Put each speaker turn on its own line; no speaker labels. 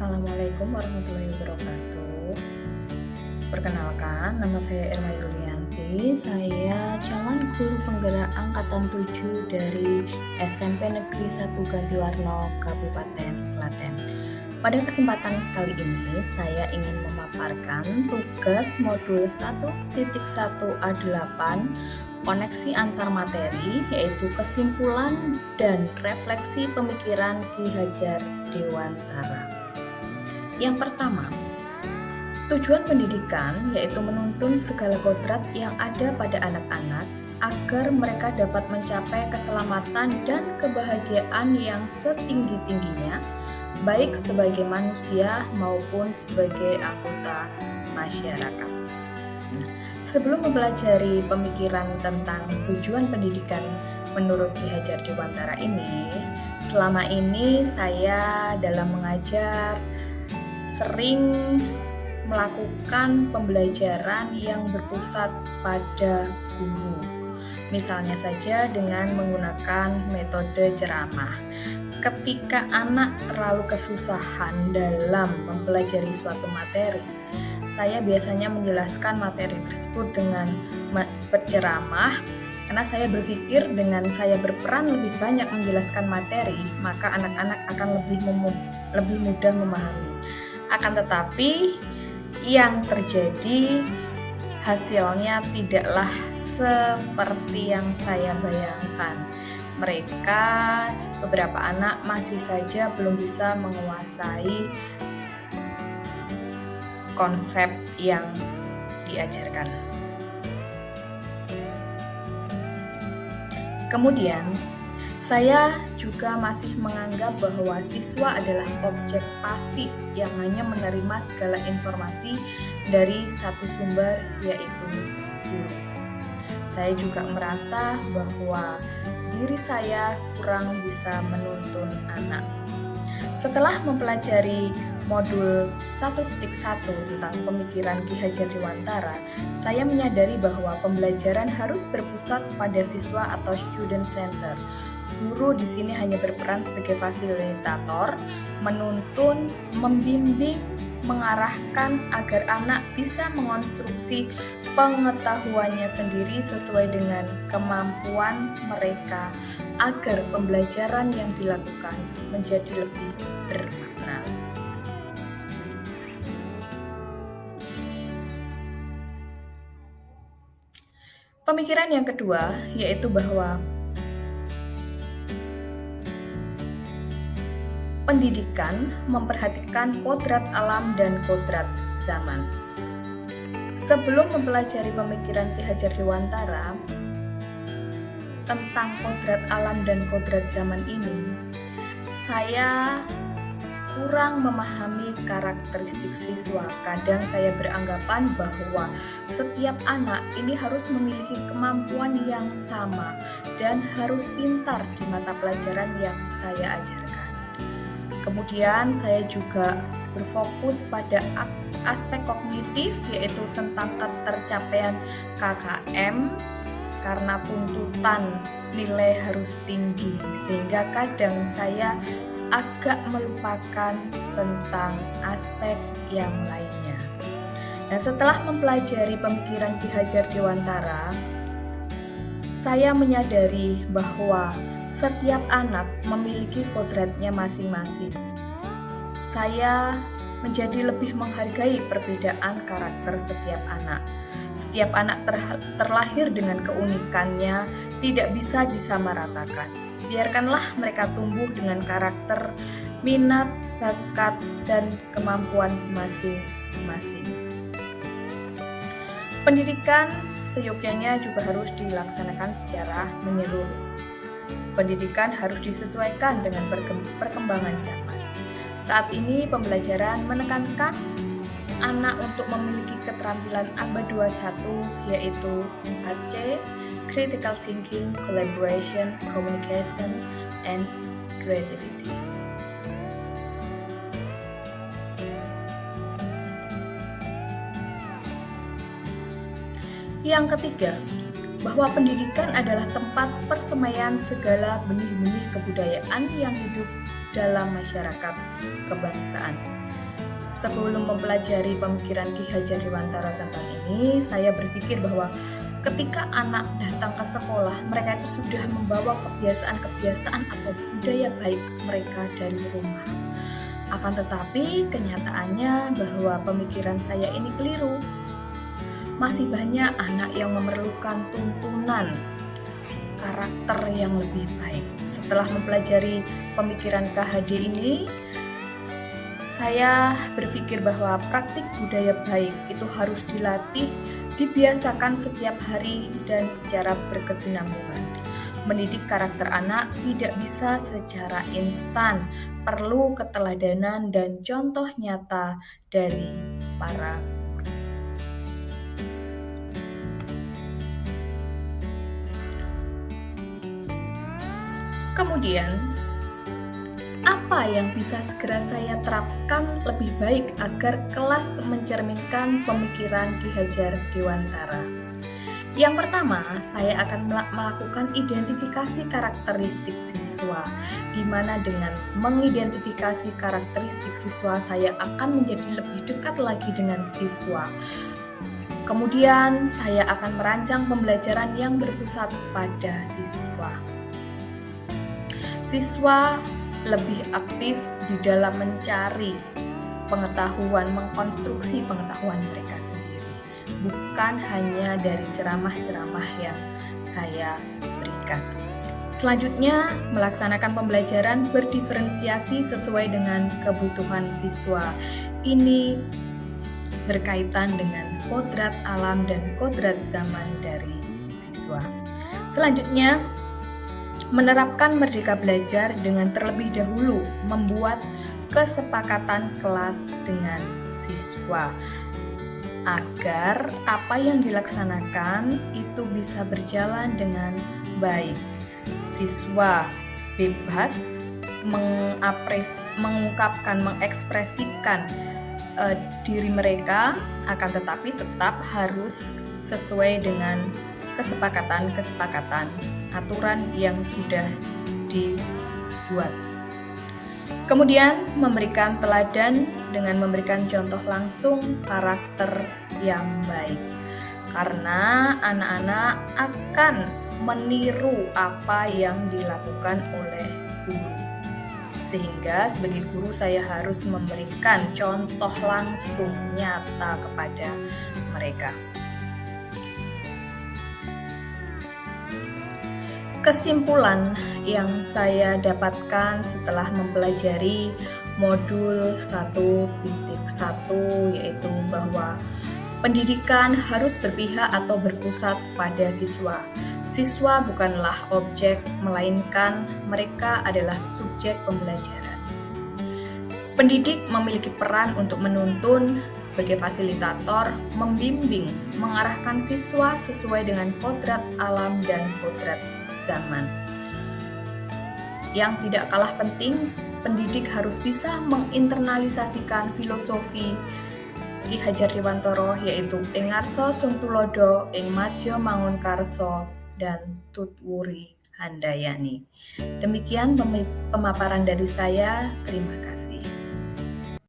Assalamualaikum warahmatullahi wabarakatuh. Perkenalkan, nama saya Irma Yulianti. Saya calon guru penggerak angkatan 7 dari SMP Negeri 1 Gantiwarno, Kabupaten Klaten. Pada kesempatan kali ini, saya ingin memaparkan tugas modul 1.1A8 koneksi antar materi, yaitu kesimpulan dan refleksi pemikiran Ki Hajar Dewantara. Yang pertama, tujuan pendidikan yaitu menuntun segala kodrat yang ada pada anak-anak agar mereka dapat mencapai keselamatan dan kebahagiaan yang setinggi-tingginya, baik sebagai manusia maupun sebagai anggota masyarakat. Sebelum mempelajari pemikiran tentang tujuan pendidikan menurut Ki Hajar Dewantara ini, selama ini saya dalam mengajar sering melakukan pembelajaran yang berpusat pada guru. Misalnya saja dengan menggunakan metode ceramah. Ketika anak terlalu kesusahan dalam mempelajari suatu materi, saya biasanya menjelaskan materi tersebut dengan berceramah, karena saya berpikir dengan saya berperan lebih banyak menjelaskan materi, maka anak-anak akan lebih mudah memahami. Akan tetapi yang terjadi hasilnya tidaklah seperti yang saya bayangkan. Beberapa anak masih saja belum bisa menguasai konsep yang diajarkan. Kemudian, saya juga masih menganggap bahwa siswa adalah objek pasif yang hanya menerima segala informasi dari satu sumber, yaitu guru. Saya juga merasa bahwa diri saya kurang bisa menuntun anak. Setelah mempelajari modul 1.1 tentang pemikiran Ki Hajar Dewantara, saya menyadari bahwa pembelajaran harus berpusat pada siswa atau student center. Guru di sini hanya berperan sebagai fasilitator, menuntun, membimbing, mengarahkan agar anak bisa mengonstruksi pengetahuannya sendiri sesuai dengan kemampuan mereka, agar pembelajaran yang dilakukan menjadi lebih bermakna. Pemikiran yang kedua yaitu bahwa pendidikan memperhatikan kodrat alam dan kodrat zaman. Sebelum mempelajari pemikiran Ki Hajar Dewantara tentang kodrat alam dan kodrat zaman ini, saya kurang memahami karakteristik siswa. Kadang saya beranggapan bahwa setiap anak ini harus memiliki kemampuan yang sama dan harus pintar di mata pelajaran yang saya ajarkan. Kemudian saya juga berfokus pada aspek kognitif, yaitu tentang ketercapaian KKM, karena tuntutan nilai harus tinggi, sehingga kadang saya agak melupakan tentang aspek yang lainnya. Dan setelah mempelajari pemikiran Ki Hajar Dewantara, saya menyadari bahwa setiap anak memiliki kodratnya masing-masing. Saya menjadi lebih menghargai perbedaan karakter setiap anak. Setiap anak terlahir dengan keunikannya, tidak bisa disamaratakan. Biarkanlah mereka tumbuh dengan karakter, minat, bakat, dan kemampuan masing-masing. Pendidikan seyogyanya juga harus dilaksanakan secara menyeluruh. Pendidikan harus disesuaikan dengan perkembangan zaman. Saat ini pembelajaran menekankan anak untuk memiliki keterampilan abad 21, yaitu 4C, Critical Thinking, Collaboration, Communication, and Creativity. Yang ketiga, bahwa pendidikan adalah tempat persemaian segala benih-benih kebudayaan yang hidup dalam masyarakat kebangsaan. Sebelum mempelajari pemikiran Ki Hajar Dewantara tentang ini, saya berpikir bahwa ketika anak datang ke sekolah, mereka itu sudah membawa kebiasaan-kebiasaan atau budaya baik mereka dari rumah. Akan tetapi kenyataannya bahwa pemikiran saya ini keliru. Masih banyak anak yang memerlukan tuntunan karakter yang lebih baik. Setelah mempelajari pemikiran KHD ini, saya berpikir bahwa praktik budaya baik itu harus dilatih, dibiasakan setiap hari dan secara berkesinambungan. Mendidik karakter anak tidak bisa secara instan, perlu keteladanan dan contoh nyata dari para guru. Kemudian, apa yang bisa segera saya terapkan lebih baik agar kelas mencerminkan pemikiran Ki Hajar Dewantara? Yang pertama, saya akan melakukan identifikasi karakteristik siswa, di mana dengan mengidentifikasi karakteristik siswa, saya akan menjadi lebih dekat lagi dengan siswa. Kemudian, saya akan merancang pembelajaran yang berpusat pada siswa. Siswa lebih aktif di dalam mencari pengetahuan, mengkonstruksi pengetahuan mereka sendiri, bukan hanya dari ceramah-ceramah yang saya berikan. Selanjutnya, melaksanakan pembelajaran berdiferensiasi sesuai dengan kebutuhan siswa. Ini berkaitan dengan kodrat alam dan kodrat zaman dari siswa. Selanjutnya, menerapkan merdeka belajar dengan terlebih dahulu membuat kesepakatan kelas dengan siswa agar apa yang dilaksanakan itu bisa berjalan dengan baik. Siswa bebas mengungkapkan, mengekspresikan diri mereka, akan tetapi tetap harus sesuai dengan kesepakatan aturan yang sudah dibuat. Kemudian memberikan teladan dengan memberikan contoh langsung karakter yang baik. Karena anak-anak akan meniru apa yang dilakukan oleh guru. Sehingga sebagai guru saya harus memberikan contoh langsung nyata kepada mereka. Kesimpulan yang saya dapatkan setelah mempelajari modul 1.1 yaitu bahwa pendidikan harus berpihak atau berpusat pada siswa. Siswa bukanlah objek, melainkan mereka adalah subjek pembelajaran. Pendidik memiliki peran untuk menuntun sebagai fasilitator, membimbing, mengarahkan siswa sesuai dengan kodrat alam dan kodrat zaman. Yang tidak kalah penting, pendidik harus bisa menginternalisasikan filosofi Ki Hajar Dewantara yaitu ing ngarsa sung tulodo, ing madya mangun karsa dan tutwuri handayani. Demikian pemaparan dari saya. Terima kasih.